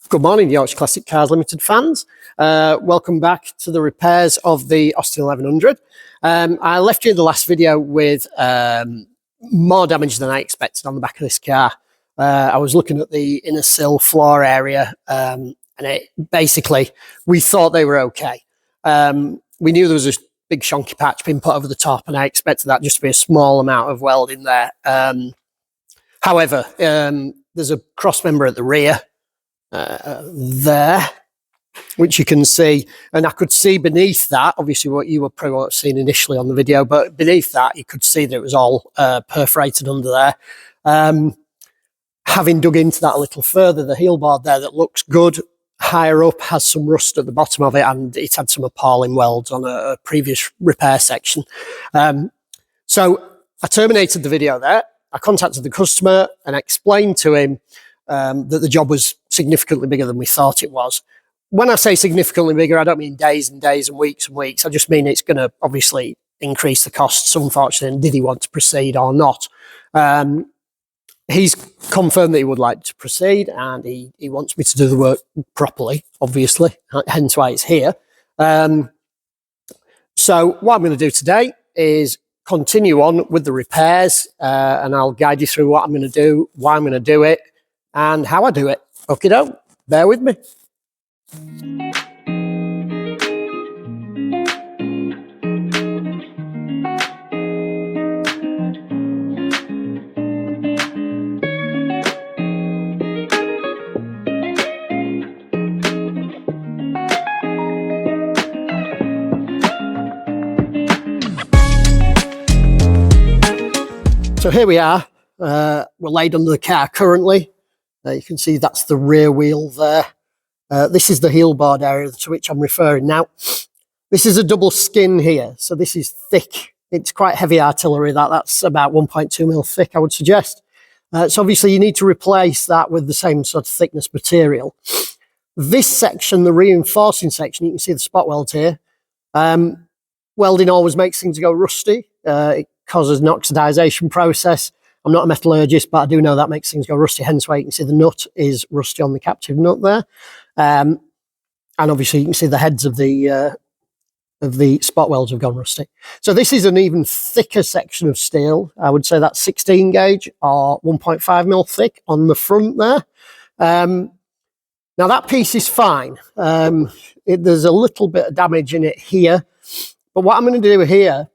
Good morning, Yorkshire Classic Cars Limited fans. Welcome back to the repairs of the Austin 1100. I left you in the last video with more damage than I expected on the back of this car. I was looking at the inner sill floor area, and basically we thought they were okay. We knew there was a big shonky patch being put over the top, and I expected that just to be a small amount of welding there. However, there's a cross member at the rear there, which you can see, and I could see beneath that, obviously what you were probably not seen initially on the video, but beneath that you could see that it was all perforated under there. Having dug into that a little further, the heel board there that looks good higher up has some rust at the bottom of it, and it had some appalling welds on a previous repair section. So I terminated the video there. I contacted the customer and explained to him that the job was significantly bigger than we thought it was. When I say significantly bigger, I don't mean days and days and weeks and weeks. I just mean it's going to obviously increase the costs, unfortunately. And did he want to proceed or not? He's confirmed that he would like to proceed, and he wants me to do the work properly, obviously, hence why it's here. So what I'm going to do today is continue on with the repairs, and I'll guide you through what I'm going to do, why I'm going to do it, and how I do it. Okay, don't bear with me. So here we are. We're laid under the car currently. You can see that's the rear wheel there. This is the heel board area to which I'm referring. Now, this is a double skin here, so this is thick. It's quite heavy artillery. That's about 1.2 mil thick, I would suggest. So obviously you need to replace that with the same sort of thickness material. This section, the reinforcing section, you can see the spot welds here. Welding always makes things go rusty. It causes an oxidization process. I'm not a metallurgist, but I do know that makes things go rusty, hence why you can see the nut is rusty on the captive nut there. And obviously you can see the heads of the spot welds have gone rusty. So this is an even thicker section of steel. I would say that's 16 gauge or 1.5 mil thick on the front there. Now that piece is fine. There's a little bit of damage in it here, but what I'm going to do here,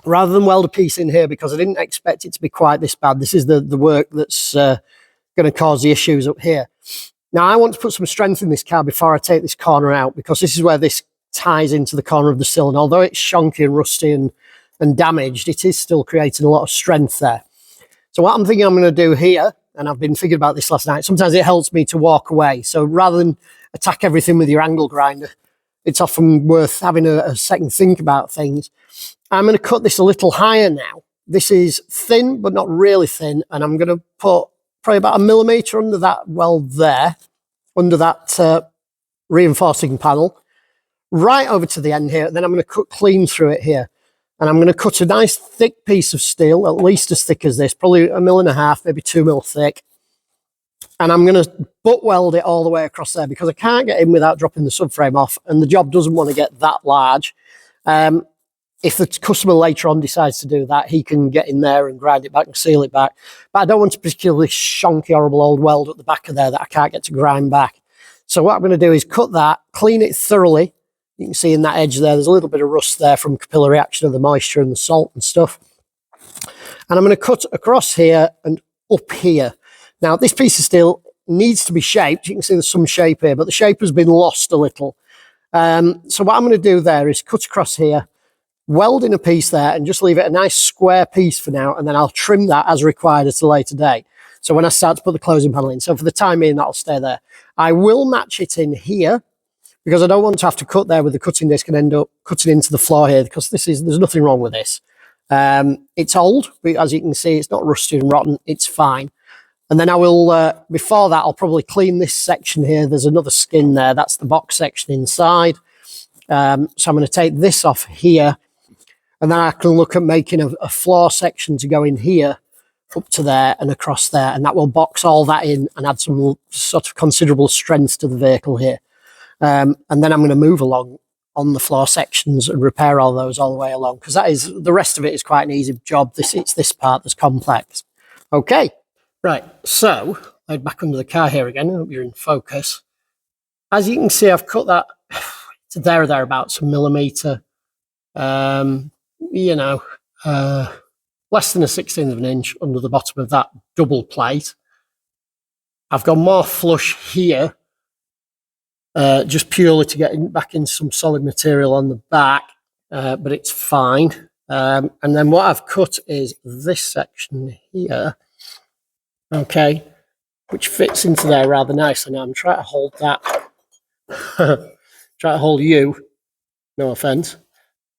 rather than weld a piece in here, because I didn't expect it to be quite this bad. This is the work that's going to cause the issues up here. Now, I want to put some strength in this car before I take this corner out, because this is where this ties into the corner of the sill. And although it's shonky and rusty and damaged, it is still creating a lot of strength there. So what I'm thinking I'm going to do here, and I've been thinking about this last night, sometimes it helps me to walk away. So rather than attack everything with your angle grinder, it's often worth having a second think about things. I'm going to cut this a little higher now. This is thin, but not really thin. And I'm going to put probably about 1 millimeter under that weld there, under that reinforcing panel, right over to the end here. Then I'm going to cut clean through it here. And I'm going to cut a nice thick piece of steel, at least as thick as this, probably 1.5 mil, maybe 2 mil thick. And I'm going to butt weld it all the way across there, because I can't get in without dropping the subframe off. And the job doesn't want to get that large. If the customer later on decides to do that, he can get in there and grind it back and seal it back. But I don't want a particularly shonky, horrible old weld at the back of there that I can't get to grind back. So what I'm going to do is cut that, clean it thoroughly. You can see in that edge there, there's a little bit of rust there from capillary action of the moisture and the salt and stuff. And I'm going to cut across here and up here. Now, this piece of steel needs to be shaped. You can see there's some shape here, but the shape has been lost a little. So what I'm going to do there is cut across here, weld in a piece there, and just leave it a nice square piece for now, and then I'll trim that as required at a later date. So when I start to put the closing panel in, so for the time being, that'll stay there. I will match it in here, because I don't want to have to cut there with the cutting disc and end up cutting into the floor here, because there's nothing wrong with this. It's old, but as you can see, it's not rusty and rotten, it's fine. And then I will, before that, I'll probably clean this section here. There's another skin there, that's the box section inside. So I'm going to take this off here, and then I can look at making a floor section to go in here up to there and across there, and that will box all that in and add some sort of considerable strength to the vehicle here. And then I'm going to move along on the floor sections and repair all those all the way along, because that is, the rest of it is quite an easy job. It's this part that's complex. Okay, right, so I'll back under the car here again. I hope you're in focus. As you can see, I've cut that to there or thereabouts, a millimetre, you know, less than a 16th of an inch under the bottom of that double plate. I've gone more flush here, just purely to get back in some solid material on the back, but it's fine. And then what I've cut is this section here, okay, which fits into there rather nicely. Now I'm trying to hold that, try to hold you, no offense,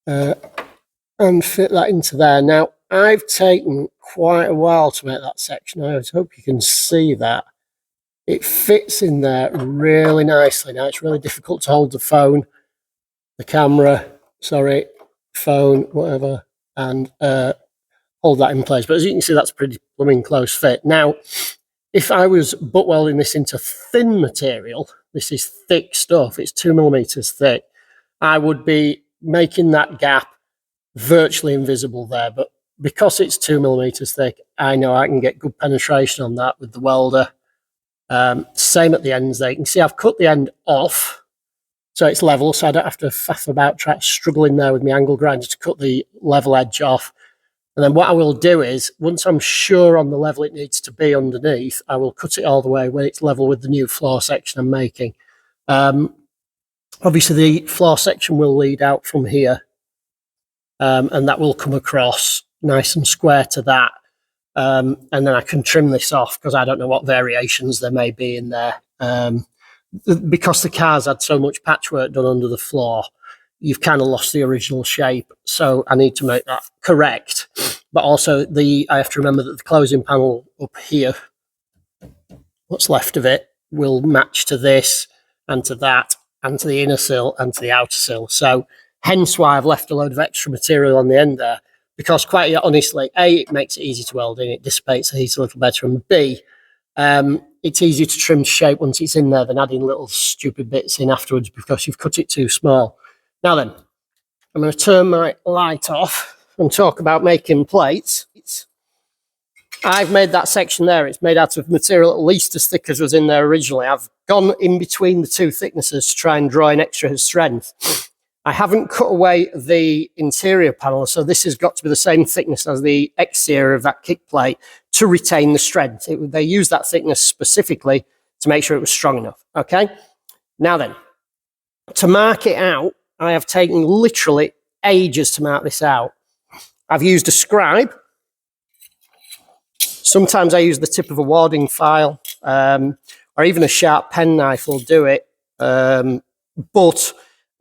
and fit that into there. Now I've taken quite a while to make that section. I hope you can see that. It fits in there really nicely. Now it's really difficult to hold the phone, the camera, sorry, phone, whatever, and hold that in place. But as you can see, that's pretty blooming close fit. Now, if I was butt welding this into thin material, this is thick stuff, it's 2 millimeters thick, I would be making that gap virtually invisible there. But because it's 2 millimeters thick, I know I can get good penetration on that with the welder. Same at the ends there. You can see I've cut the end off so it's level, so I don't have to faff about struggling there with my angle grinder to cut the level edge off. And then what I will do is, once I'm sure on the level it needs to be underneath, I will cut it all the way when it's level with the new floor section I'm making. Obviously the floor section will lead out from here, and that will come across nice and square to that. And then I can trim this off because I don't know what variations there may be in there. Because the car's had so much patchwork done under the floor, you've kind of lost the original shape. So I need to make that correct. But also I have to remember that the closing panel up here, what's left of it, will match to this and to that and to the inner sill and to the outer sill. So hence why I've left a load of extra material on the end there. Because quite honestly, A, it makes it easy to weld in, it dissipates the heat a little better, and B, it's easier to trim shape once it's in there than adding little stupid bits in afterwards because you've cut it too small. Now then, I'm going to turn my light off and talk about making plates. I've made that section there. It's made out of material at least as thick as was in there originally. I've gone in between the two thicknesses to try and draw in extra strength. I haven't cut away the interior panel, so this has got to be the same thickness as the exterior of that kick plate to retain the strength. They used that thickness specifically to make sure it was strong enough, okay? Now then, to mark it out, I have taken literally ages to mark this out. I've used a scribe. Sometimes I use the tip of a warding file, or even a sharp penknife will do it, but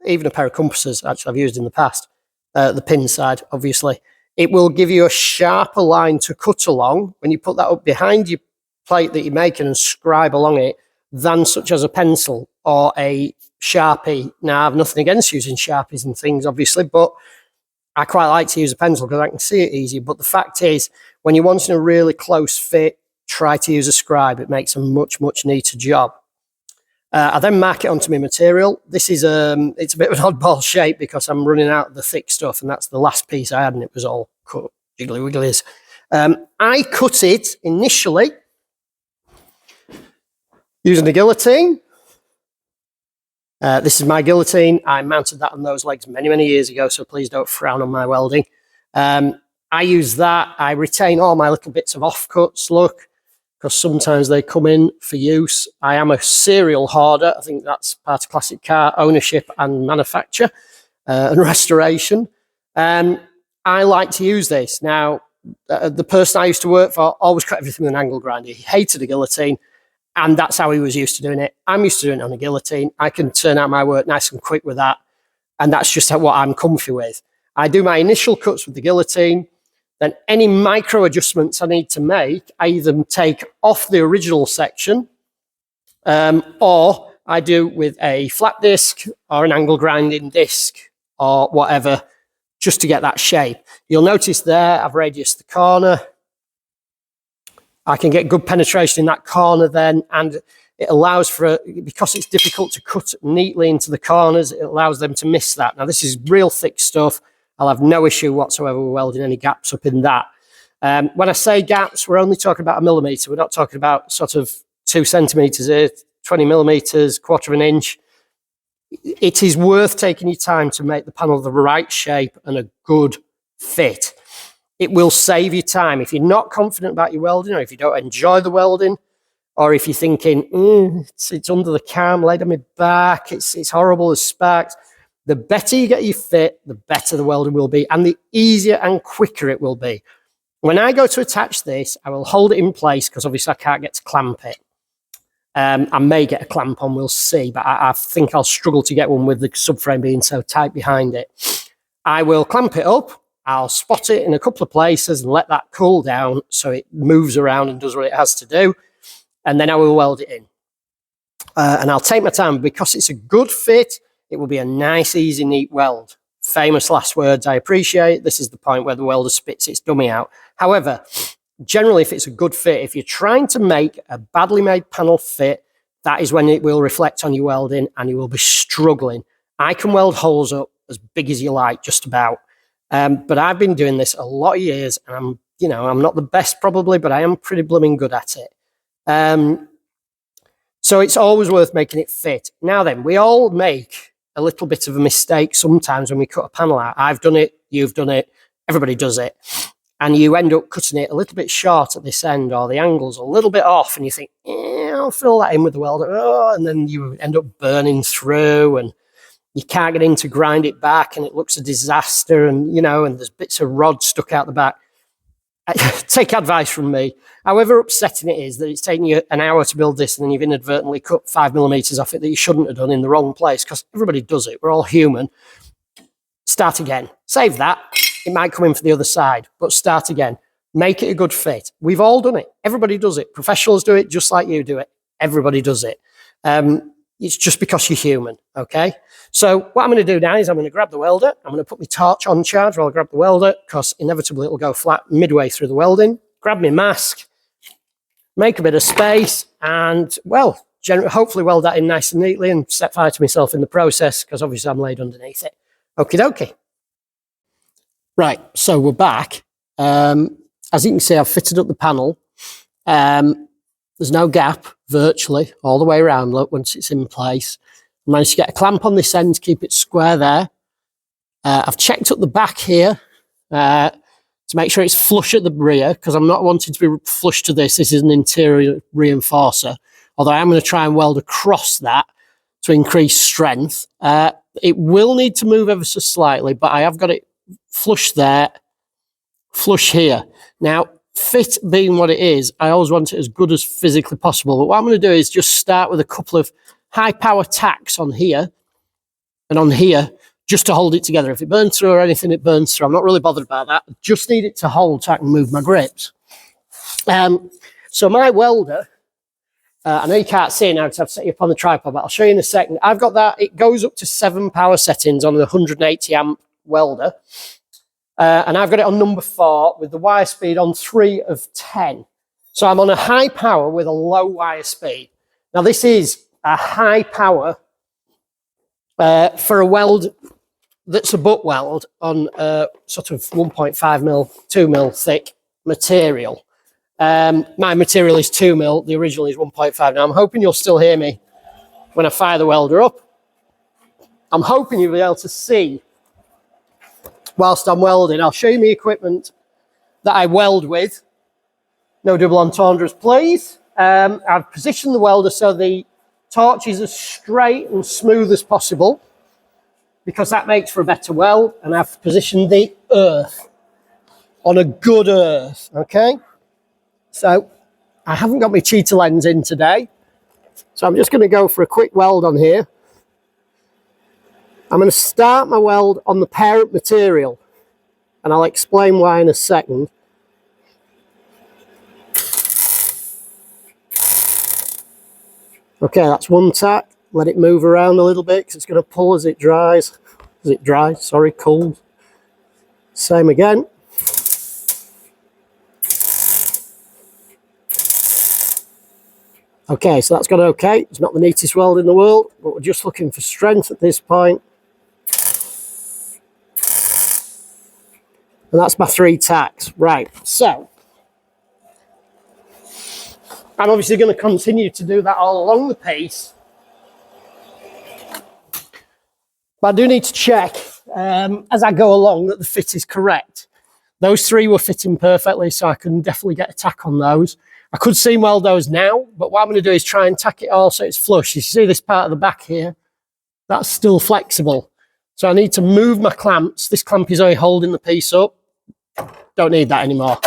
even a pair of compasses, actually, I've used in the past, the pin side, obviously. It will give you a sharper line to cut along when you put that up behind your plate that you're making and scribe along it, than such as a pencil or a Sharpie. Now, I have nothing against using Sharpies and things, obviously, but I quite like to use a pencil because I can see it easier. But the fact is, when you're wanting a really close fit, try to use a scribe. It makes a much, much neater job. I then mark it onto my material. This is it's a bit of an oddball shape because I'm running out of the thick stuff, and that's the last piece I had, and it was all cut jiggly wigglies. I cut it initially using the guillotine. This is my guillotine. I mounted that on those legs many, many years ago, so please don't frown on my welding. I use that. I retain all my little bits of offcuts, look, because sometimes they come in for use. I am a serial hoarder. I think that's part of classic car ownership and manufacture and restoration. I like to use this. Now, the person I used to work for always cut everything with an angle grinder. He hated a guillotine, and that's how he was used to doing it. I'm used to doing it on a guillotine. I can turn out my work nice and quick with that, and that's just what I'm comfy with. I do my initial cuts with the guillotine. Then any micro adjustments I need to make, I either take off the original section or I do with a flat disc or an angle grinding disc or whatever, just to get that shape. You'll notice there I've radiused the corner. I can get good penetration in that corner then, and it allows for, because it's difficult to cut neatly into the corners, it allows them to miss that. Now, this is real thick stuff. I'll have no issue whatsoever with welding any gaps up in that. When I say gaps, we're only talking about 1 millimetre. We're not talking about sort of 2 centimetres here, 20 millimetres, 1/4 of an inch. It is worth taking your time to make the panel the right shape and a good fit. It will save you time. If you're not confident about your welding, or if you don't enjoy the welding, or if you're thinking, it's under the cam, laid on my back, it's horrible, there's sparks, the better you get your fit, the better the welding will be, and the easier and quicker it will be. When I go to attach this, I will hold it in place, because obviously I can't get to clamp it. I may get a clamp on, we'll see, but I think I'll struggle to get one with the subframe being so tight behind it. I will clamp it up, I'll spot it in a couple of places and let that cool down so it moves around and does what it has to do, and then I will weld it in. And I'll take my time, because it's a good fit, it will be a nice, easy, neat weld. Famous last words, I appreciate. This is the point where the welder spits its dummy out. However, generally, if it's a good fit, if you're trying to make a badly made panel fit, that is when it will reflect on your welding and you will be struggling. I can weld holes up as big as you like, just about. But I've been doing this a lot of years, and I'm not the best probably, but I am pretty blooming good at it. So it's always worth making it fit. Now then, we all make a little bit of a mistake sometimes when we cut a panel out. I've done it, you've done it, everybody does it. And you end up cutting it a little bit short at this end, or the angle's a little bit off, and you think, I'll fill that in with the welder. And then you end up burning through, and you can't get in to grind it back, and it looks a disaster, and and there's bits of rod stuck out the back. Take advice from me. However upsetting it is that it's taking you an hour to build this, and then you've inadvertently cut 5 millimetres off it that you shouldn't have done in the wrong place, because everybody does it. We're all human. Start again. Save that. It might come in for the other side, but start again. Make it a good fit. We've all done it. Everybody does it. Professionals do it just like you do it. Everybody does it. It's just because you're human, okay? So what I'm going to do now is I'm going to grab the welder. I'm going to put my torch on charge while I grab the welder, because inevitably it'll go flat midway through the welding. Grab my mask, make a bit of space, and, well, hopefully weld that in nice and neatly and set fire to myself in the process, because obviously I'm laid underneath it. Okie dokie. Right, so we're back. As you can see, I've fitted up the panel. There's no gap, virtually, all the way around, look, once it's in place. I managed to get a clamp on this end to keep it square there. I've checked up the back here to make sure it's flush at the rear, because I'm not wanting to be flush to this. This is an interior reinforcer, although I'm going to try and weld across that to increase strength. It will need to move ever so slightly, but I have got it flush there, flush here. Now, fit being what it is, I always want it as good as physically possible. But what I'm going to do is just start with a couple of high power tacks on here and on here, just to hold it together. If it burns through or anything, it burns through. I'm not really bothered about that. I just need it to hold so I can move my grips. So my welder, I know you can't see it now because I've set you up on the tripod, but I'll show you in a second. I've got that. It goes up to 7 power settings on the 180 amp welder. And I've got it on number 4 with the wire speed on 3 of 10. So I'm on a high power with a low wire speed. Now this is a high power for a weld that's a butt weld on sort of 1.5 mil, 2 mil thick material. My material is 2 mil, the original is 1.5. Now I'm hoping you'll still hear me when I fire the welder up. I'm hoping you'll be able to see whilst I'm welding. I'll show you my equipment that I weld with. No double entendres, please. I've positioned the welder so the torch is as straight and smooth as possible, because that makes for a better weld. And I've positioned the earth on a good earth, okay? So I haven't got my cheetah lens in today, so I'm just going to go for a quick weld on here. I'm going to start my weld on the parent material, and I'll explain why in a second. Okay, that's one tack. Let it move around a little bit because it's going to pull as it dries. Cools. Same again. Okay, so that's gone okay. It's not the neatest weld in the world, but we're just looking for strength at this point. And that's my 3 tacks. Right, so I'm obviously going to continue to do that all along the piece. But I do need to check as I go along that the fit is correct. Those 3 were fitting perfectly, so I can definitely get a tack on those. I could seam weld those now, but what I'm going to do is try and tack it all so it's flush. You see this part of the back here? That's still flexible. So I need to move my clamps. This clamp is only holding the piece up. Don't need that anymore.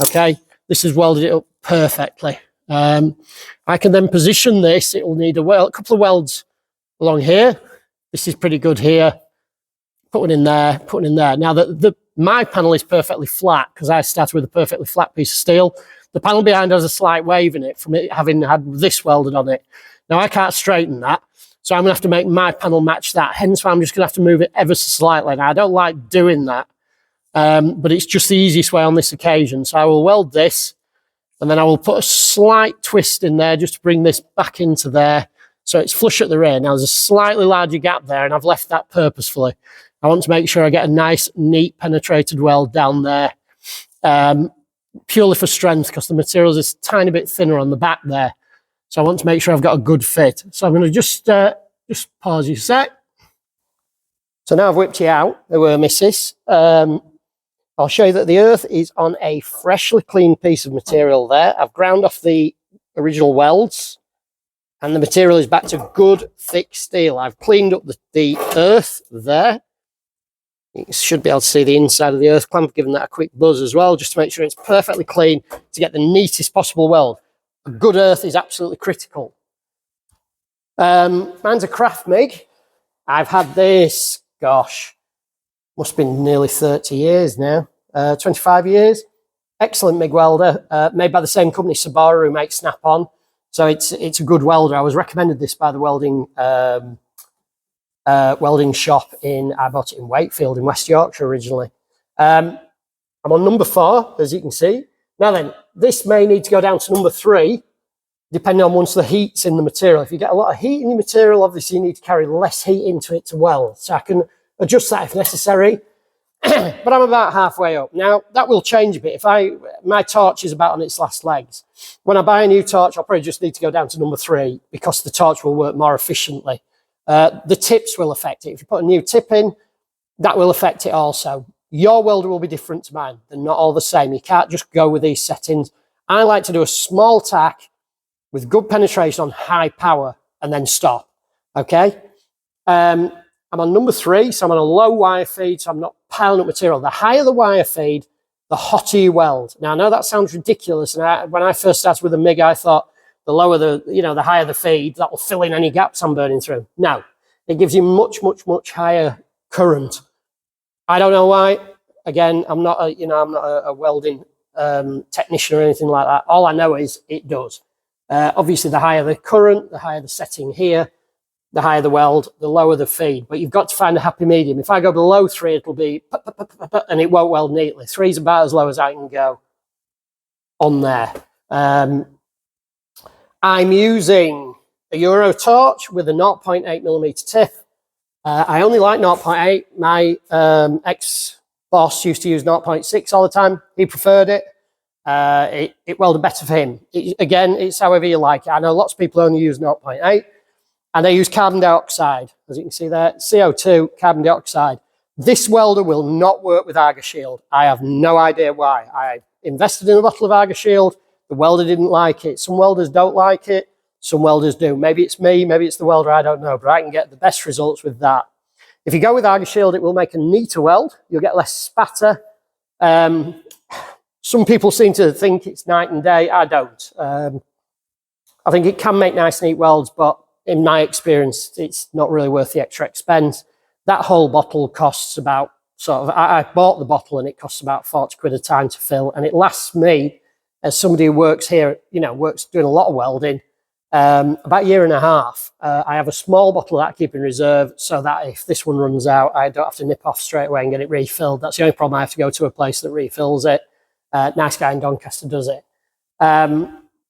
Okay, this has welded it up perfectly. I can then position this. It will need a couple of welds along here. This is pretty good here. Put one in there, put one in there. Now, my panel is perfectly flat because I started with a perfectly flat piece of steel. The panel behind has a slight wave in it from it having had this welded on it. Now, I can't straighten that, so I'm going to have to make my panel match that. Hence why I'm just going to have to move it ever so slightly. Now, I don't like doing that, but it's just the easiest way on this occasion. So I will weld this, and then I will put a slight twist in there just to bring this back into there so it's flush at the rear. Now, there's a slightly larger gap there, and I've left that purposefully. I want to make sure I get a nice, neat, penetrated weld down there, purely for strength, because the material is a tiny bit thinner on the back there. So I want to make sure I've got a good fit. So I'm going to just pause you a sec. So now I've whipped you out, there were misses. I'll show you that the earth is on a freshly cleaned piece of material there. I've ground off the original welds, and the material is back to good, thick steel. I've cleaned up the earth there. You should be able to see the inside of the earth clamp, giving that a quick buzz as well, just to make sure it's perfectly clean to get the neatest possible weld. A good earth is absolutely critical. Mine's a craft MIG. I've had this, gosh, must have been nearly 30 years now, 25 years. Excellent MIG welder, made by the same company, Sabaru, who makes Snap-on. So it's a good welder. I was recommended this by the welding shop I bought it in Wakefield in West Yorkshire originally. I'm on number 4, as you can see. Now then, this may need to go down to number 3, depending on once the heat's in the material. If you get a lot of heat in your material, obviously you need to carry less heat into it to weld. So I can adjust that if necessary, but I'm about halfway up. Now, that will change a bit. My torch is about on its last legs. When I buy a new torch, I'll probably just need to go down to number 3 because the torch will work more efficiently. The tips will affect it. If you put a new tip in, that will affect it also. Your welder will be different to mine. They're not all the same. You can't just go with these settings. I like to do a small tack with good penetration on high power and then stop. Okay? I'm on number 3, so I'm on a low wire feed, so I'm not piling up material. The higher the wire feed, the hotter you weld. Now, I know that sounds ridiculous, and when I first started with a MIG, I thought the lower the higher the feed, that will fill in any gaps I'm burning through. No, it gives you much, much, much higher current. I don't know why. Again, I'm not a welding technician or anything like that. All I know is it does. Obviously, the higher the current, the higher the setting here, the higher the weld, the lower the feed. But you've got to find a happy medium. If I go below 3, it'll be and it won't weld neatly. 3 is about as low as I can go on there. I'm using a Euro torch with a 0.8mm tip. I only like 0.8. My ex-boss used to use 0.6 all the time. He preferred it. It welded better for him. Again, it's however you like it. I know lots of people only use 0.8. And they use carbon dioxide, as you can see there, CO2, carbon dioxide. This welder will not work with Argoshield. I have no idea why. I invested in a bottle of Argoshield. The welder didn't like it. Some welders don't like it. Some welders do. Maybe it's me, maybe it's the welder, I don't know. But I can get the best results with that. If you go with Argoshield, it will make a neater weld. You'll get less spatter. Some people seem to think it's night and day. I don't. I think it can make nice, neat welds, but in my experience, it's not really worth the extra expense. That whole bottle costs about I bought the bottle and it costs about 40 quid a time to fill. And it lasts me, as somebody who works here, works doing a lot of welding, about a year and a half. I have a small bottle that I keep in reserve so that if this one runs out, I don't have to nip off straight away and get it refilled. That's the only problem. I have to go to a place that refills it. Nice guy in Doncaster does it.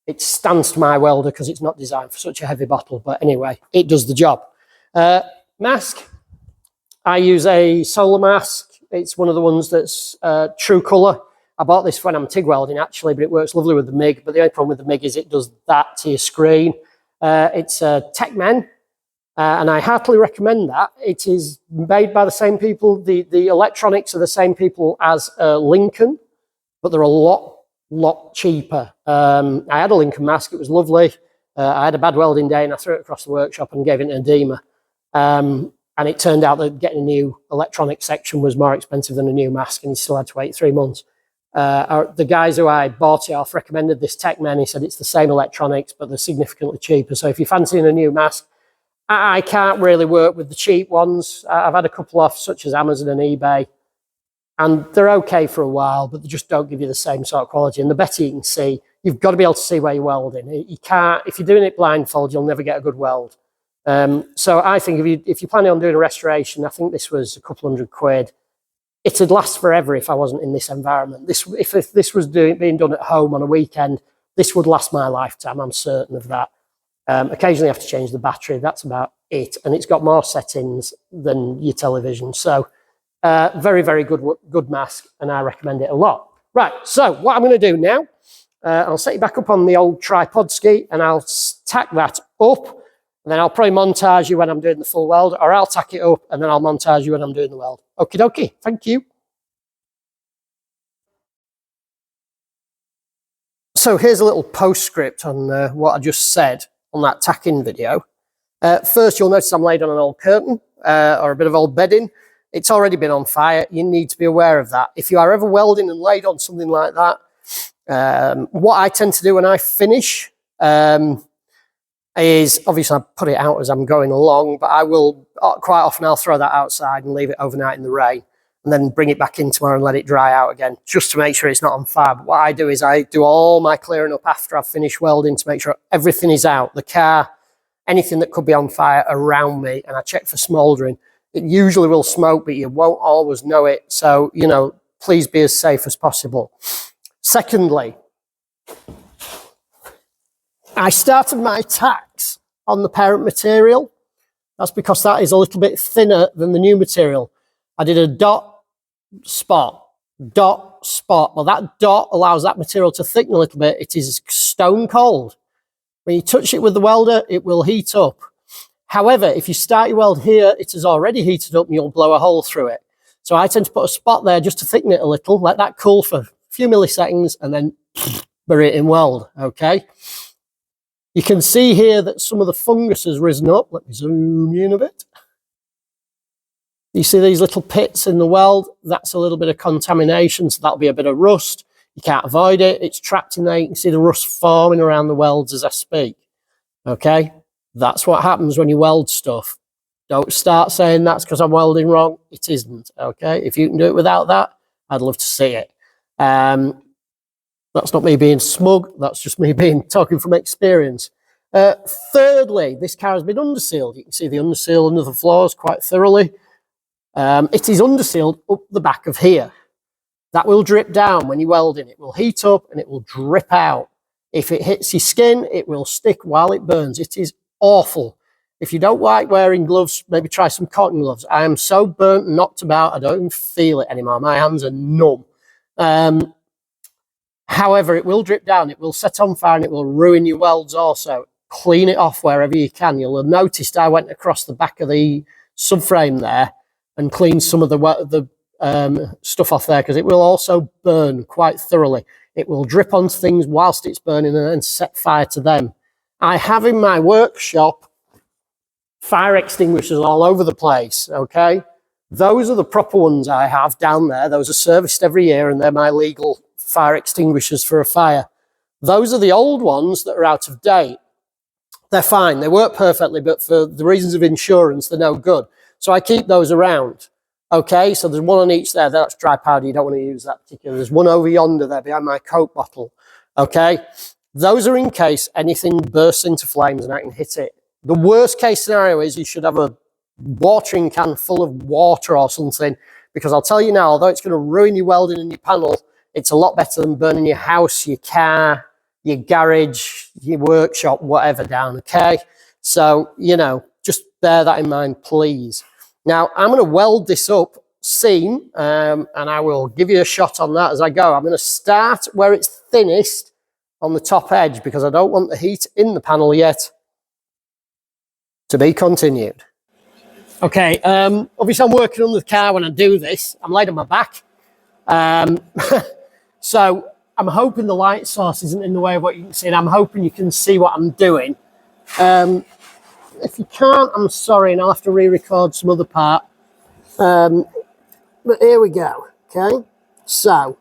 It stands to my welder because it's not designed for such a heavy bottle. But anyway, it does the job. Mask. I use a solar mask. It's one of the ones that's true colour. I bought this when I'm TIG welding actually, but it works lovely with the MIG. But the only problem with the MIG is it does that to your screen. It's a Tacking, and I heartily recommend that. It is made by the same people. The electronics are the same people as Lincoln, but they're a lot cheaper. I had a Lincoln mask. It was lovely. I had a bad welding day and I threw it across the workshop and gave it an edema. And it turned out that getting a new electronic section was more expensive than a new mask, and you still had to wait 3 months. The guys who I bought it off recommended this Tacking. He said it's the same electronics, but they're significantly cheaper. So if you're fancying a new mask, I can't really work with the cheap ones. I've had a couple off, such as Amazon and eBay, and they're okay for a while, but they just don't give you the same sort of quality. And the better you can see, you've got to be able to see where you're welding. You can't, if you're doing it blindfold, you'll never get a good weld. So I think if you're planning on doing a restoration, I think this was a couple £100. It'd last forever if I wasn't in this environment. If this was being done at home on a weekend, this would last my lifetime. I'm certain of that. Occasionally I have to change the battery. That's about it. And it's got more settings than your television. So very, very good mask, and I recommend it a lot. Right, so what I'm going to do now, I'll set you back up on the old tripod ski and I'll tack that up. And then I'll probably montage you when I'm doing the full weld, or I'll tack it up and then I'll montage you when I'm doing the weld. Okie dokie, thank you. So here's a little postscript on what I just said on that tacking video. First, you'll notice I'm laid on an old curtain or a bit of old bedding. It's already been on fire. You need to be aware of that. If you are ever welding and laid on something like that, what I tend to do when I finish, is obviously I put it out as I'm going along, but I will quite often I'll throw that outside and leave it overnight in the rain and then bring it back in tomorrow and let it dry out again just to make sure it's not on fire. But what I do is I do all my clearing up after I've finished welding to make sure everything is out, the car, anything that could be on fire around me, and I check for smouldering. It usually will smoke, but you won't always know it. So, you know, please be as safe as possible. Secondly, I started my tacks on the parent material. That's because that is a little bit thinner than the new material. I did a dot, spot. Well, that dot allows that material to thicken a little bit. It is stone cold. When you touch it with the welder, it will heat up. However, if you start your weld here, it has already heated up and you'll blow a hole through it. So I tend to put a spot there just to thicken it a little, let that cool for a few milliseconds, and then bury it in weld, okay? You can see here that some of the fungus has risen up. Let me zoom in a bit. You see these little pits in the weld? That's a little bit of contamination, so that'll be a bit of rust. You can't avoid it. It's trapped in there. You can see the rust forming around the welds as I speak. Okay? That's what happens when you weld stuff. Don't start saying that's because I'm welding wrong. It isn't, okay? If you can do it without that, I'd love to see it. That's not me being smug. That's just me talking from experience. Thirdly, this car has been undersealed. You can see the underseal under the floors quite thoroughly. It is undersealed up the back of here. That will drip down when you're welding. It will heat up and it will drip out. If it hits your skin, it will stick while it burns. It is awful. If you don't like wearing gloves, maybe try some cotton gloves. I am so burnt and knocked about, I don't even feel it anymore. My hands are numb. However, it will drip down, it will set on fire, and it will ruin your welds also. Clean it off wherever you can. You'll have noticed I went across the back of the subframe there and cleaned some of the stuff off there, because it will also burn quite thoroughly. It will drip onto things whilst it's burning and then set fire to them. I have in my workshop fire extinguishers all over the place, okay? Those are the proper ones I have down there. Those are serviced every year and they're my legal fire extinguishers for a fire. Those are the old ones that are out of date. They're fine, they work perfectly, but for the reasons of insurance, they're no good. So I keep those around. Okay, so there's one on each there. That's dry powder. You don't want to use that particular. There's one over yonder there behind my Coke bottle. Okay, those are in case anything bursts into flames and I can hit it. The worst case scenario is you should have a watering can full of water or something, because I'll tell you now, although it's going to ruin your welding and your panel, it's a lot better than burning your house, your car, your garage, your workshop, whatever down, okay? So, you know, just bear that in mind, please. Now, I'm going to weld this up seam, and I will give you a shot on that as I go. I'm going to start where it's thinnest on the top edge because I don't want the heat in the panel yet. To be continued. Okay, obviously I'm working on the car when I do this. I'm laid on my back. So I'm hoping the light source isn't in the way of what you can see, and I'm hoping you can see what I'm doing. If you can't, I'm sorry, and I'll have to re-record some other part. But here we go, okay? So,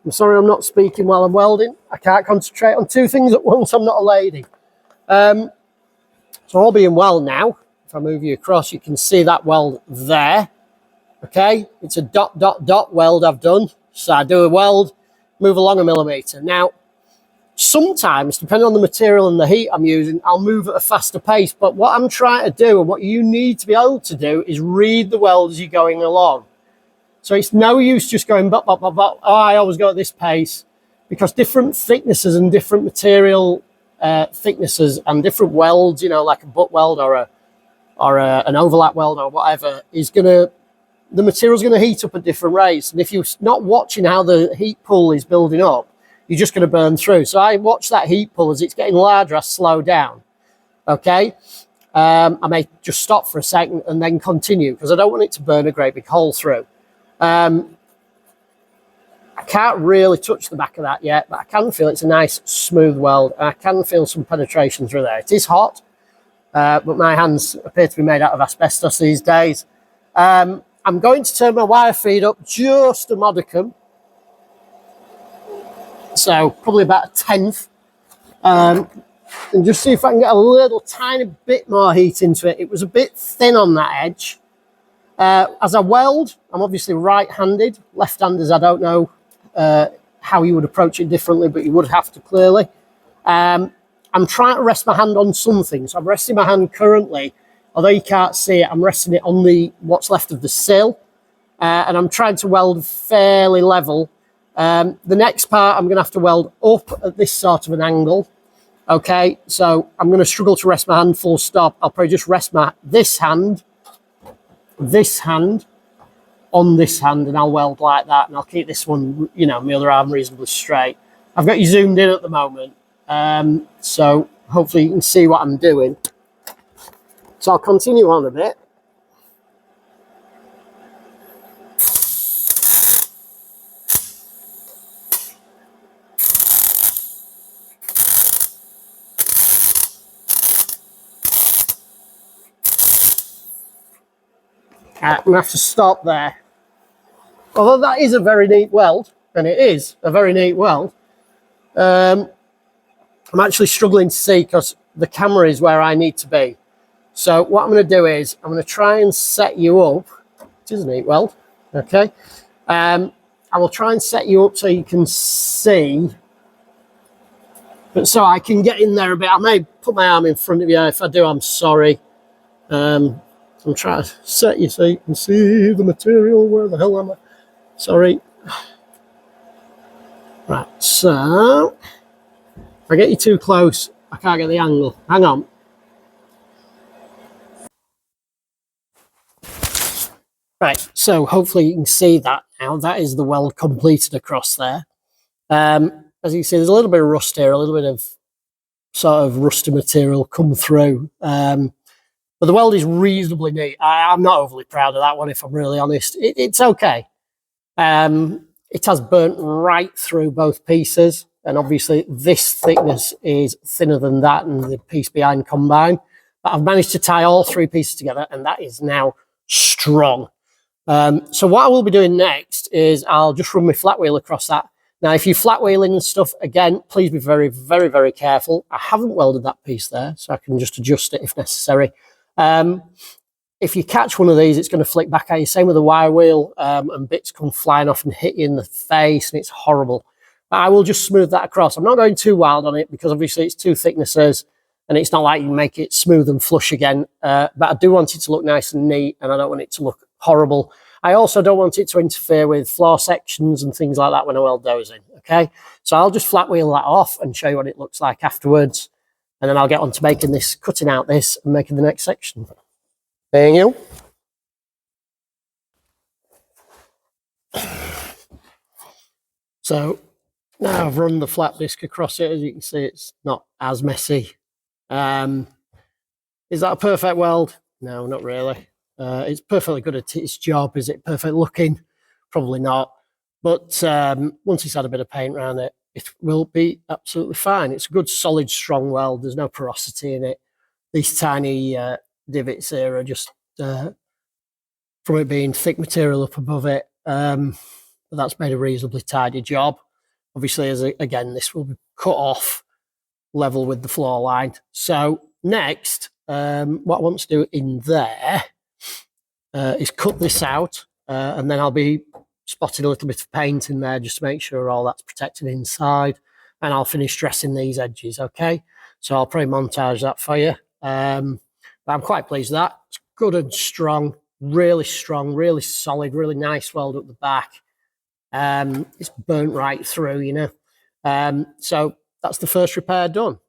I'm sorry I'm not speaking while I'm welding. I can't concentrate on two things at once. I'm not a lady. So all being well now, if I move you across, you can see that weld there. Okay, it's a dot, dot, dot weld I've done. So I do a weld, move along a millimetre. Now, sometimes, depending on the material and the heat I'm using, I'll move at a faster pace. But what I'm trying to do and what you need to be able to do is read the weld as you're going along. So it's no use just going, bop, bop, bop, bop. Oh, I always go at this pace, because different thicknesses and different material thicknesses and different welds, you know, like a butt weld or an overlap weld or whatever, is going to, the material's going to heat up at different rates. And if you're not watching how the heat pool is building up, you're just going to burn through. So I watch that heat pool as it's getting larger, I slow down. Okay. I may just stop for a second and then continue because I don't want it to burn a great big hole through. I can't really touch the back of that yet, but I can feel it's a nice smooth weld. And I can feel some penetration through there. It is hot, but my hands appear to be made out of asbestos these days. I'm going to turn my wire feed up just a modicum. So probably about a tenth. And just see if I can get a little tiny bit more heat into it. It was a bit thin on that edge. As I weld, I'm obviously right-handed. Left-handers, I don't know how you would approach it differently, but you would have to clearly. I'm trying to rest my hand on something. So I'm resting my hand currently, although you can't see it, I'm resting it on the what's left of the sill. And I'm trying to weld fairly level. The next part, I'm going to have to weld up at this sort of an angle. Okay, so I'm going to struggle to rest my hand full stop. I'll probably just rest this hand on this hand, and I'll weld like that, and I'll keep this one, you know, my other arm reasonably straight. I've got you zoomed in at the moment, so hopefully you can see what I'm doing. So I'll continue on a bit. I'm going to have to stop there. Although that is a very neat weld, and it is a very neat weld, I'm actually struggling to see because the camera is where I need to be. So what I'm going to do is I'm going to try and set you up. It is a neat weld, okay? I will try and set you up so you can see, but so I can get in there a bit. I may put my arm in front of you. If I do, I'm sorry. I'm trying to set you so you can see the material. Where the hell am I? Sorry. Right, so if I get you too close, I can't get the angle. Hang on. Right, so hopefully you can see that now. That is the weld completed across there. As you can see, there's a little bit of rust here, a little bit of sort of rusty material come through. But the weld is reasonably neat. I'm not overly proud of that one, if I'm really honest. It's okay. It has burnt right through both pieces. And obviously this thickness is thinner than that and the piece behind combined. But I've managed to tie all three pieces together, and that is now strong. So what I will be doing next is I'll just run my flat wheel across that. Now, if you're flat wheeling and stuff, again, please be very, very, very careful. I haven't welded that piece there, so I can just adjust it if necessary. If you catch one of these, it's going to flick back at you. Same with the wire wheel, and bits come flying off and hit you in the face, and it's horrible. But I will just smooth that across. I'm not going too wild on it because obviously it's two thicknesses, and it's not like you can make it smooth and flush again. But I do want it to look nice and neat, and I don't want it to look horrible. I also don't want it to interfere with floor sections and things like that when I weld those in, okay? So I'll just flat wheel that off and show you what it looks like afterwards. And then I'll get on to making this, cutting out this and making the next section. There you go. So now I've run the flat disc across it. As you can see, it's not as messy. Is that a perfect weld? No, not really. It's perfectly good at its job. Is it perfect looking? Probably not. But once it's had a bit of paint around it, it will be absolutely fine. It's a good, solid, strong weld. There's no porosity in it. These tiny divots here are just from it being thick material up above it. That's made a reasonably tidy job. Obviously, again, this will be cut off level with the floor line. So next, what I want to do in there is cut this out, and then I'll be spotting a little bit of paint in there just to make sure all that's protected inside, and I'll finish dressing these edges, okay? So I'll probably montage that for you. But I'm quite pleased with that. It's good and strong, really solid, really nice weld at the back. It's burnt right through, you know. So that's the first repair done.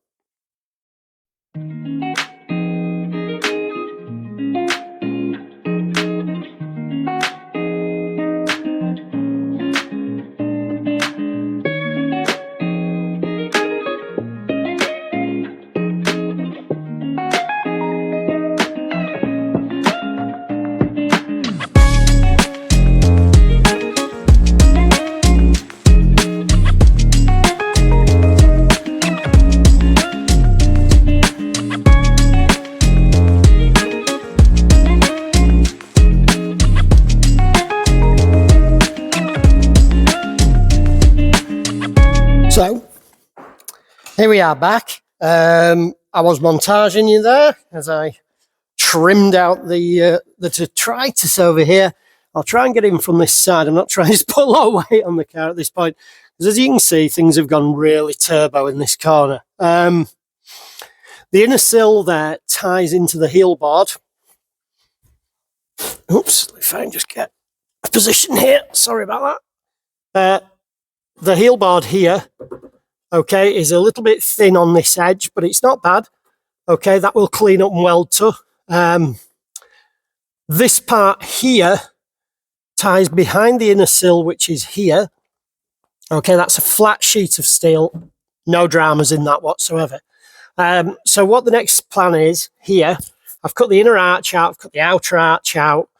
So here we are back. I was montaging you there as I trimmed out the detritus over here. I'll try and get in from this side. I'm not trying to put a lot of weight on the car at this point, because as you can see, things have gone really turbo in this corner. The inner sill there ties into the heel board. Oops, if I can just get a position here. Sorry about that. The heel board here, okay, is a little bit thin on this edge, but it's not bad. Okay, that will clean up and weld to. This part here ties behind the inner sill, which is here. Okay, that's a flat sheet of steel. No dramas in that whatsoever. So what the next plan is here, I've cut the inner arch out, I've cut the outer arch out.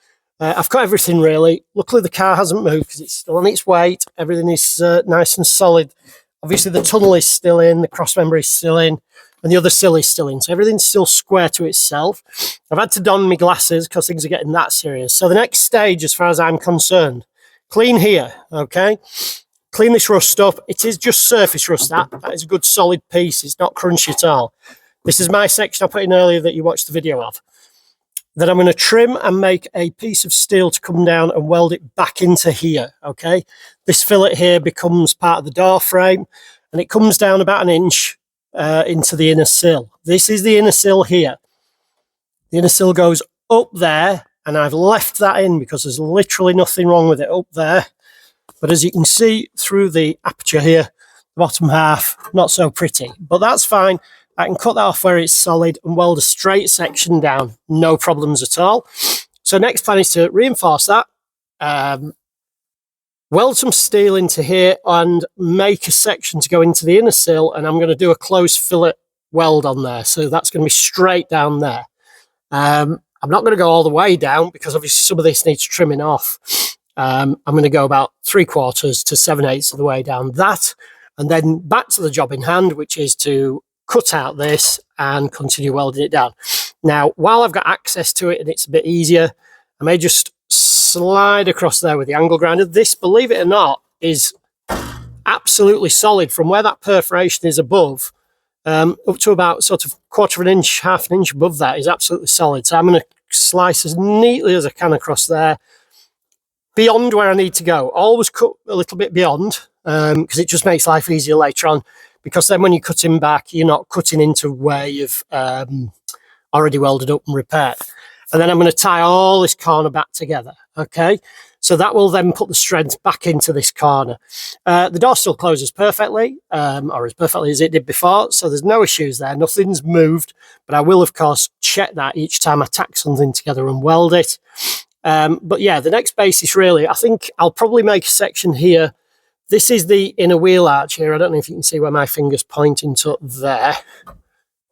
I've cut everything really. Luckily the car hasn't moved because it's still on its weight. Everything is nice and solid. Obviously the tunnel is still in, the cross member is still in, and the other sill is still in. So everything's still square to itself. I've had to don my glasses because things are getting that serious. So the next stage, as far as I'm concerned, clean here, okay? Clean this rust up. It is just surface rust, that is a good solid piece. It's not crunchy at all. This is my section I put in earlier that you watched the video of. Then I'm going to trim and make a piece of steel to come down and weld it back into here, okay? This fillet here becomes part of the door frame, and it comes down about 1 inch into the inner sill. This is the inner sill here. The inner sill goes up there, and I've left that in because there's literally nothing wrong with it up there. But as you can see through the aperture here, the bottom half, not so pretty, but that's fine. I can cut that off where it's solid and weld a straight section down, no problems at all. So next plan is to reinforce that, weld some steel into here and make a section to go into the inner sill, and I'm going to do a closed fillet weld on there. So that's going to be straight down there. I'm not going to go all the way down because obviously some of this needs trimming off. I'm going to go about 3/4 to 7/8 of the way down that, and then back to the job in hand, which is to cut out this and continue welding it down. Now, while I've got access to it and it's a bit easier, I may just slide across there with the angle grinder. This, believe it or not, is absolutely solid from where that perforation is above, up to about sort of quarter of an inch, half an inch above that is absolutely solid. So I'm going to slice as neatly as I can across there, beyond where I need to go. Always cut a little bit beyond, because it just makes life easier later on, because then when you're cutting back, you're not cutting into where you've already welded up and repaired. And then I'm going to tie all this corner back together, okay? So that will then put the strength back into this corner. The door still closes perfectly, or as perfectly as it did before, so there's no issues there, nothing's moved, but I will, of course, check that each time I tack something together and weld it. But yeah, the next basis really, I think I'll probably make a section here. This is the inner wheel arch here. I don't know if you can see where my finger's pointing to there.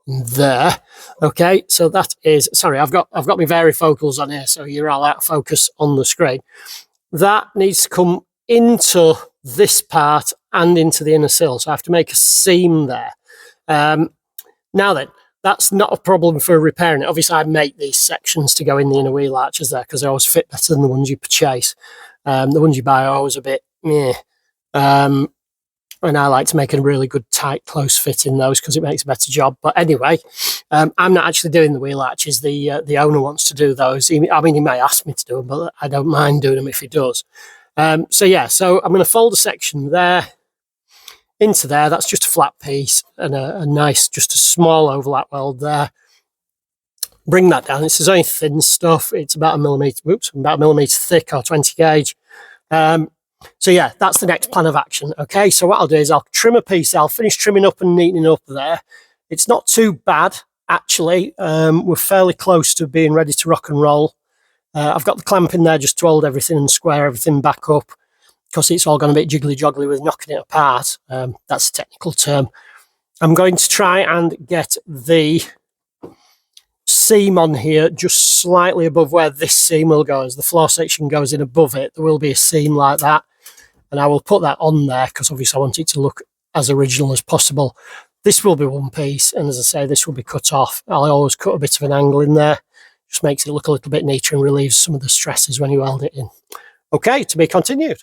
There. Okay, so that is, sorry, I've got my varifocals on here, so you're all out of focus on the screen. That needs to come into this part and into the inner sill, so I have to make a seam there. Now then, that's not a problem for repairing it. Obviously, I make these sections to go in the inner wheel arches there because they always fit better than the ones you purchase. The ones you buy are always a bit meh. And I like to make a really good tight close fit in those because it makes a better job. But anyway, I'm not actually doing the wheel arches. The owner wants to do those. He may ask me to do them, but I don't mind doing them if he does. So yeah, so I'm going to fold a section there into there. That's just a flat piece and a nice, just a small overlap weld there. Bring that down. This is only thin stuff. It's about a millimetre thick, or 20 gauge. So yeah, that's the next plan of action. Okay, so what I'll do is I'll trim a piece. I'll finish trimming up and neatening up there. It's not too bad, actually. We're fairly close to being ready to rock and roll. I've got the clamp in there just to hold everything and square everything back up, because it's all gone a bit jiggly-joggly with knocking it apart. That's a technical term. I'm going to try and get the seam on here just slightly above where this seam will go. As the floor section goes in above it, there will be a seam like that, and I will put that on there because obviously I want it to look as original as possible. This will be one piece, and as I say, this will be cut off. I'll always cut a bit of an angle in there, just makes it look a little bit neater and relieves some of the stresses when you weld it in. Okay, to be continued.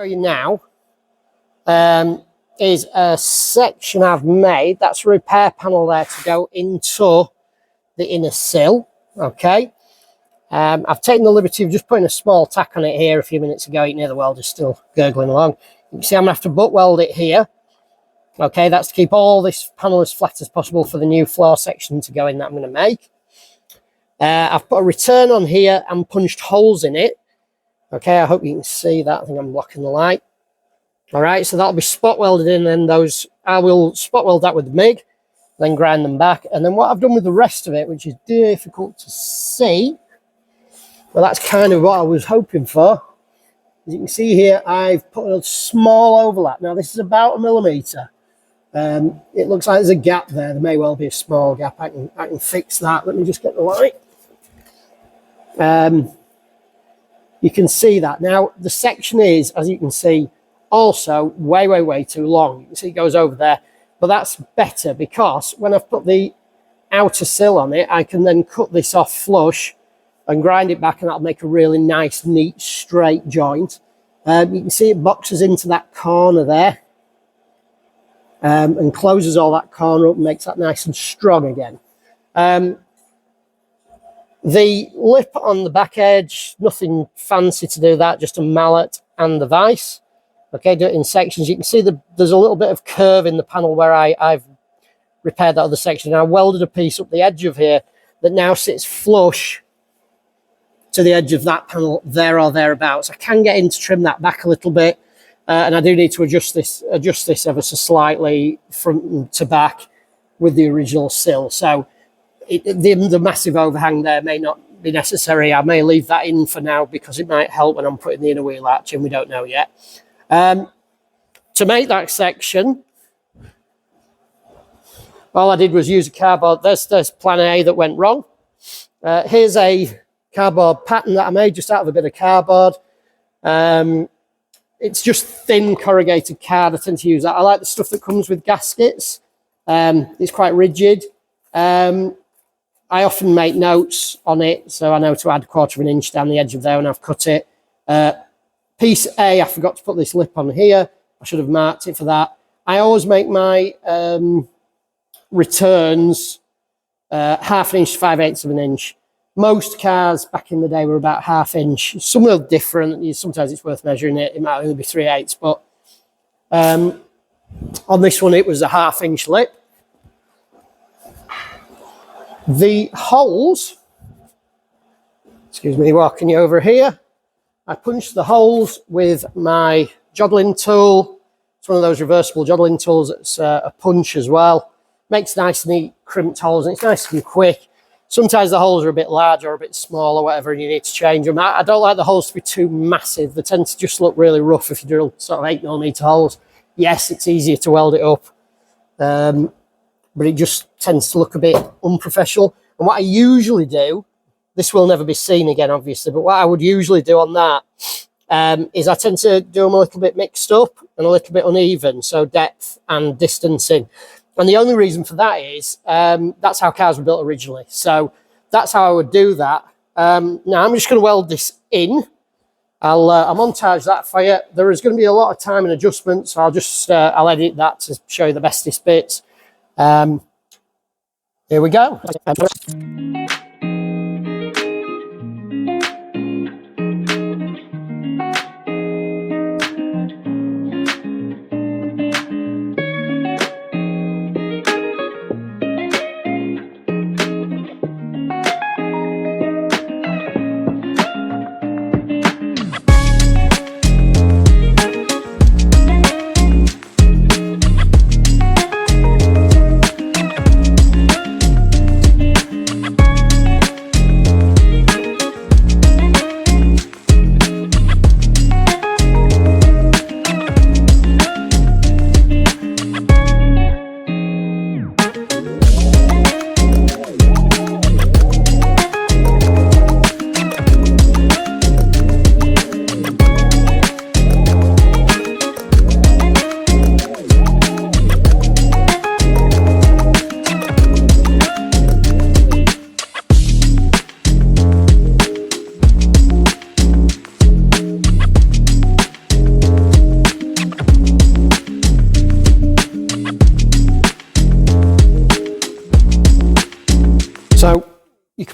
show you now is a section I've made. That's a repair panel there to go into the inner sill. Okay. I've taken the liberty of just putting a small tack on it here a few minutes ago. You can hear the welder still gurgling along. You can see I'm going to have to butt weld it here. Okay, that's to keep all this panel as flat as possible for the new floor section to go in that I'm going to make. I've put a return on here and punched holes in it. Okay, I hope you can see that. I think I'm blocking the light. All right, so that'll be spot welded in, and those I will spot weld that with the MIG, then grind them back. And then what I've done with the rest of it, which is difficult to see, well, that's kind of what I was hoping for. As you can see here, I've put a small overlap. Now, this is about 1 millimeter. It looks like there's a gap there. There may well be a small gap. I can fix that. Let me just get the light. You can see that. Now, the section is, as you can see, also way too long. You can see it goes over there. But that's better because when I've put the outer sill on it, I can then cut this off flush and grind it back, and that'll make a really nice, neat, straight joint. You can see it boxes into that corner there. And closes all that corner up and makes that nice and strong again. The lip on the back edge, nothing fancy to do that, just a mallet and the vise. Okay, do it in sections. You can see there's a little bit of curve in the panel where I've repaired that other section. I welded a piece up the edge of here that now sits flush to the edge of that panel there or thereabouts. I can get in to trim that back a little bit. And I do need to adjust this ever so slightly front to back with the original sill. So the massive overhang there may not be necessary. I may leave that in for now because it might help when I'm putting the inner wheel arch in. We don't know yet. To make that section, all I did was use a cardboard. There's plan A that went wrong. Here's a cardboard pattern that I made just out of a bit of cardboard. It's just thin corrugated card. I tend to use that. I like the stuff that comes with gaskets. It's quite rigid. I often make notes on it, so I know to add 1/4 inch down the edge of there when I've cut it. Piece A, I forgot to put this lip on here. I should have marked it for that. I always make my returns 1/2 inch to 5/8 of an inch. Most cars back in the day were about 1/2 inch. Some are different. Sometimes it's worth measuring it. It might only be 3/8, but on this one, it was a 1/2 inch lip. The holes, excuse me, walking you over here. I punched the holes with my joggling tool. It's one of those reversible joggling tools that's a punch as well. Makes nice, neat, crimped holes, and it's nice and quick. Sometimes the holes are a bit large or a bit small or whatever, and you need to change them. I don't like the holes to be too massive. They tend to just look really rough if you drill sort of 8 millimeter holes. Yes, it's easier to weld it up, but it just tends to look a bit unprofessional. And what I usually do, this will never be seen again, obviously, but what I would usually do on that is I tend to do them a little bit mixed up and a little bit uneven, so depth and distancing. And the only reason for that is that's how cars were built originally. So that's how I would do that. Now I'm just going to weld this in. I'll montage that for you. There is going to be a lot of time and adjustment, so I'll edit that to show you the bestest bits. Here we go.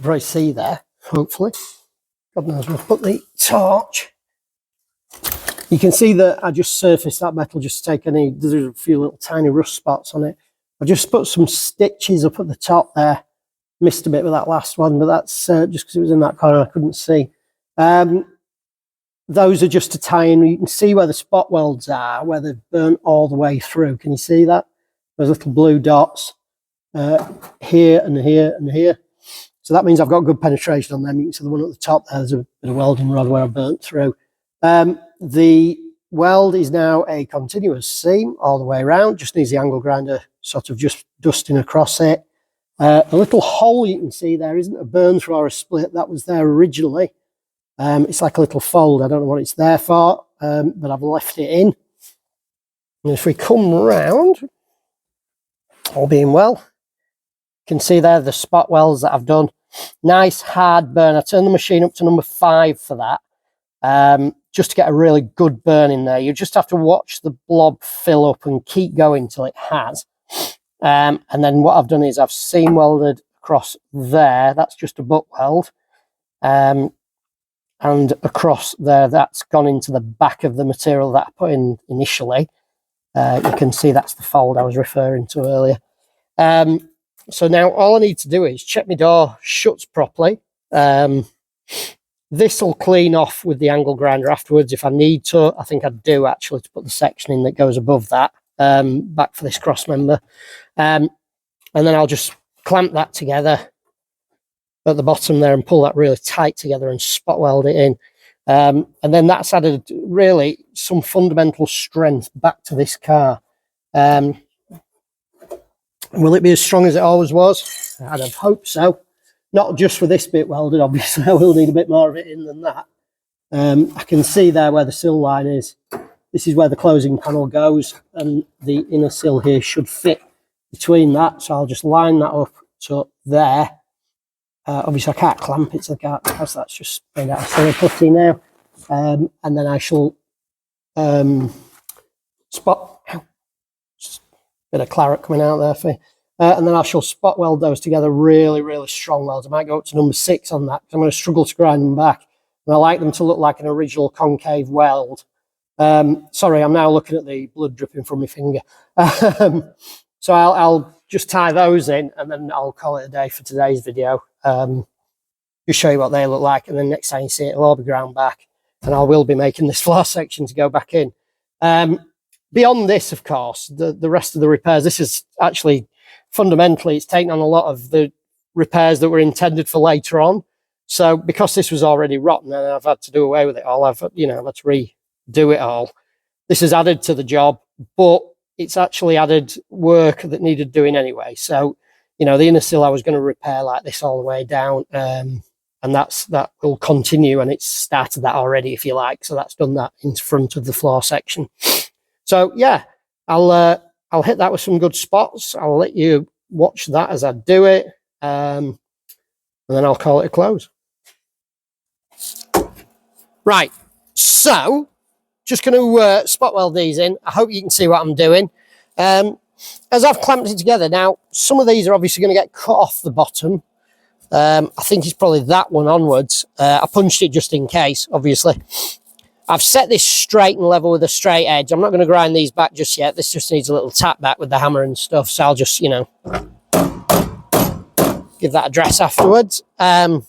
probably see there, hopefully. God knows where I've put the torch. You can see that I just surfaced that metal just to take there's a few little tiny rust spots on it. I just put some stitches up at the top there. Missed a bit with that last one, but that's just because it was in that corner I couldn't see. Those are just to tie in. You can see where the spot welds are, where they've burnt all the way through. Can you see that? Those little blue dots here and here and here. So that means I've got good penetration on them. You can see the one at the top there's a bit of welding rod where I burnt through. The weld is now a continuous seam all the way around. Just needs the angle grinder sort of just dusting across it. A little hole you can see there isn't a burn through or a split. That was there originally. It's like a little fold. I don't know what it's there for, but I've left it in. And if we come round, all being well, you can see there the spot welds that I've done. Nice hard burn. I turned the machine up to number 5 for that, just to get a really good burn in there. You just have to watch the blob fill up and keep going till it has. And then what I've done is I've seam welded across there. That's just a butt weld. And across there, that's gone into the back of the material that I put in initially. You can see that's the fold I was referring to earlier. So now all I need to do is check my door shuts properly. This will clean off with the angle grinder afterwards if I need to. I think I do actually, to put the section in that goes above that, back for this cross member. And then I'll just clamp that together at the bottom there and pull that really tight together and spot weld it in. And then that's added really some fundamental strength back to this car. Will it be as strong as it always was? I'd have hoped so. Not just for this bit welded, obviously. I will need a bit more of it in than that. I can see there where the sill line is. This is where the closing panel goes, and the inner sill here should fit between that. So I'll just line that up to there. Obviously, I can't clamp it to the car because that's just made out of silver putty now. And then I shall spot. Bit of claret coming out there for you. And then I shall spot weld those together really, really strong welds. I might go up to number 6 on that because I'm going to struggle to grind them back. And I like them to look like an original concave weld. Sorry, I'm now looking at the blood dripping from my finger. So I'll just tie those in and then I'll call it a day for today's video. Just show you what they look like, and then next time you see it, it'll all be ground back. And I will be making this floor section to go back in. Beyond this, of course, the rest of the repairs, this is actually fundamentally, it's taken on a lot of the repairs that were intended for later on. So because this was already rotten and I've had to do away with it all, I've had to redo it all. This is added to the job, but it's actually added work that needed doing anyway. So, the inner sill I was going to repair like this all the way down, and that will continue, and it's started that already, if you like. So that's done that in front of the floor section. So yeah, I'll hit that with some good spots. I'll let you watch that as I do it, and then I'll call it a close. Right, so just going to spot weld these in. I hope you can see what I'm doing. As I've clamped it together, now some of these are obviously going to get cut off the bottom. I think it's probably that one onwards. I punched it just in case, obviously. I've set this straight and level with a straight edge. I'm not going to grind these back just yet. This just needs a little tap back with the hammer and stuff. So I'll just, give that a dress afterwards. What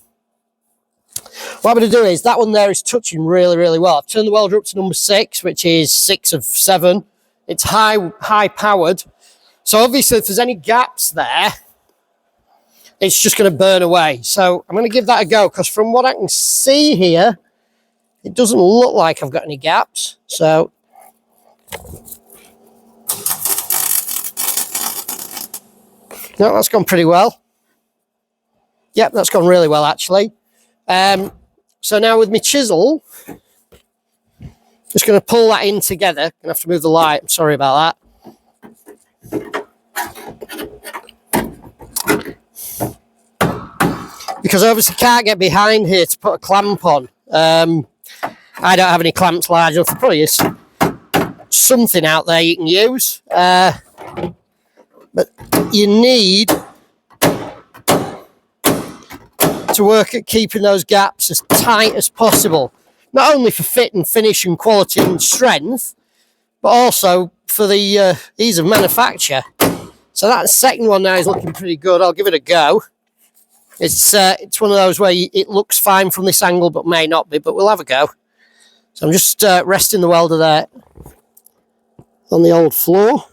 I'm going to do is, that one there is touching really, really well. I've turned the welder up to number 6, which is 6 of 7. It's high powered. So obviously if there's any gaps there, it's just going to burn away. So I'm going to give that a go, because from what I can see here, it doesn't look like I've got any gaps. So no, that's gone pretty well. Yep, that's gone really well actually. So now with my chisel, just going to pull that in together. I'm going to have to move the light. I'm sorry about that. Because I obviously can't get behind here to put a clamp on. I don't have any clamps large enough. There probably is something out there you can use. But you need to to work at keeping those gaps as tight as possible, not only for fit and finish and quality and strength, but also for the ease of manufacture. So that second one now is looking pretty good. I'll give it a go. It's one of those where it looks fine from this angle, but may not be, but we'll have a go. So I'm just resting the welder there on the old floor.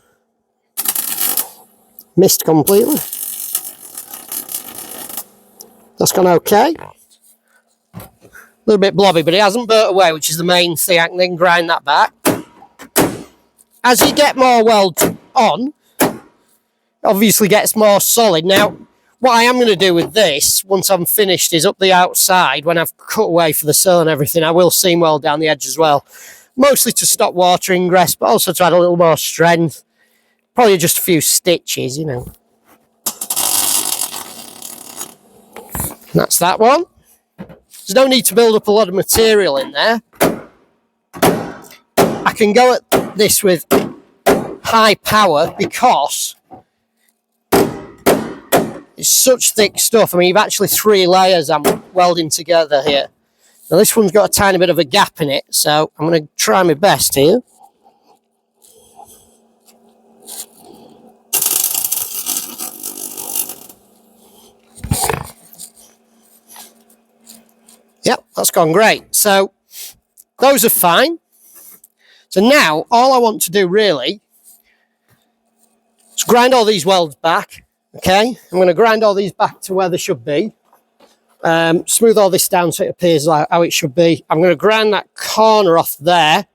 Missed completely. That's gone okay. A little bit blobby, but it hasn't burnt away, which is the main thing. I can then grind that back. As you get more weld on, it obviously gets more solid. Now, what I am going to do with this, once I'm finished, is up the outside, when I've cut away for the sill and everything, I will seam weld down the edge as well. Mostly to stop water ingress, but also to add a little more strength. Probably just a few stitches, you know. And that's that one. There's no need to build up a lot of material in there. I can go at this with high power because it's such thick stuff. I mean, you've actually 3 layers I'm welding together here. Now this one's got a tiny bit of a gap in it, so I'm going to try my best here. Yep, that's gone great. So those are fine. So now all I want to do really is grind all these welds back. Okay, I'm going to grind all these back to where they should be. Smooth all this down so it appears like how it should be. I'm going to grind that corner off there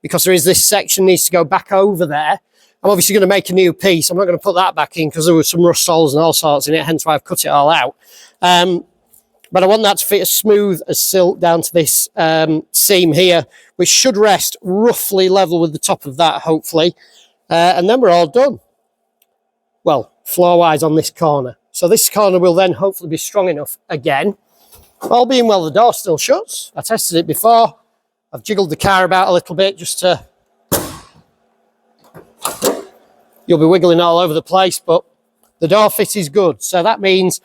because there is this section needs to go back over there. I'm obviously going to make a new piece. I'm not going to put that back in because there were some rust holes and all sorts in it, hence why I've cut it all out. But I want that to fit as smooth as silk down to this seam here, which should rest roughly level with the top of that, hopefully. And then we're all done. Well, floor-wise on this corner. So this corner will then hopefully be strong enough again. All being well, the door still shuts. I tested it before. I've jiggled the car about a little bit just to... You'll be wiggling all over the place, but the door fit is good. So that means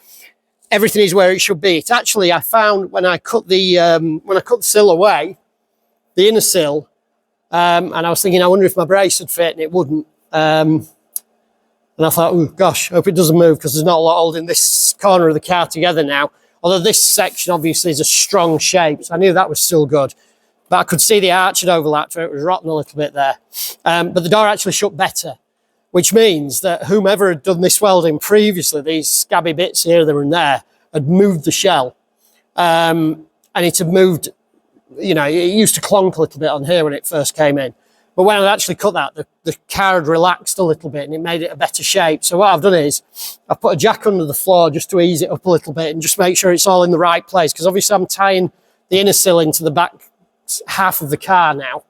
everything is where it should be. It's actually, I found when I cut the sill away, the inner sill, and I was thinking, I wonder if my brace would fit, and it wouldn't. And I thought, oh gosh, I hope it doesn't move because there's not a lot holding this corner of the car together now. Although this section obviously is a strong shape, so I knew that was still good. But I could see the arch had overlapped where it was rotten a little bit there. But the door actually shut better, which means that whomever had done this welding previously, these scabby bits here, there and there, had moved the shell. And it had moved, you know, it used to clonk a little bit on here when it first came in. But when I actually cut that, the car had relaxed a little bit and it made it a better shape. So what I've done is I've put a jack under the floor just to ease it up a little bit and just make sure it's all in the right place. Because obviously I'm tying the inner sill into the back half of the car now.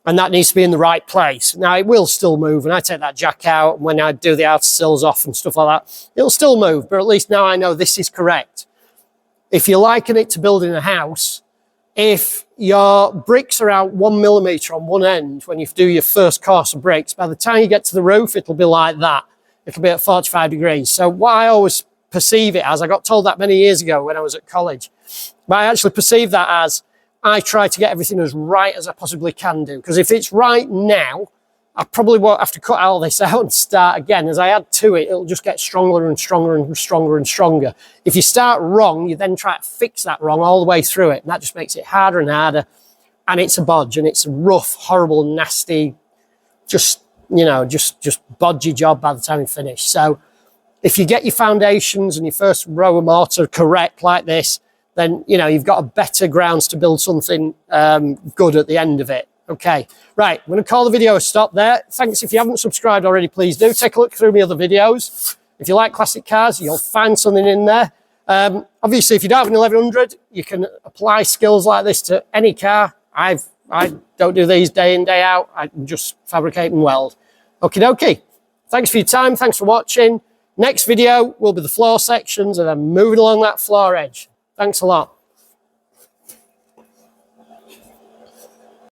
And that needs to be in the right place. Now it will still move, and I take that jack out, and when I do the outer sills off and stuff like that, it'll still move, but at least now I know this is correct. If you liken it to building a house, if your bricks are out 1 millimetre on one end when you do your first course of bricks, by the time you get to the roof, it'll be like that. It'll be at 45 degrees. So what I always perceive it as, I got told that many years ago when I was at college, but I actually perceive that as I try to get everything as right as I possibly can do. Because if it's right now, I probably won't have to cut all this out and start again. As I add to it, it'll just get stronger and stronger and stronger and stronger. If you start wrong, you then try to fix that wrong all the way through it. And that just makes it harder and harder. And it's a bodge, and it's a rough, horrible, nasty, just, you know, just bodgy job by the time you finish. So if you get your foundations and your first row of mortar correct like this, then, you know, you've got a better grounds to build something good at the end of it. Okay, right, I'm going to call the video a stop there. Thanks. If you haven't subscribed already, please do. Take a look through my other videos. If you like classic cars, you'll find something in there. Obviously, if you don't have an 1100, you can apply skills like this to any car. I don't do these day in, day out. I just fabricate and weld. Okie dokie. Thanks for your time. Thanks for watching. Next video will be the floor sections and then moving along that floor edge. Thanks a lot.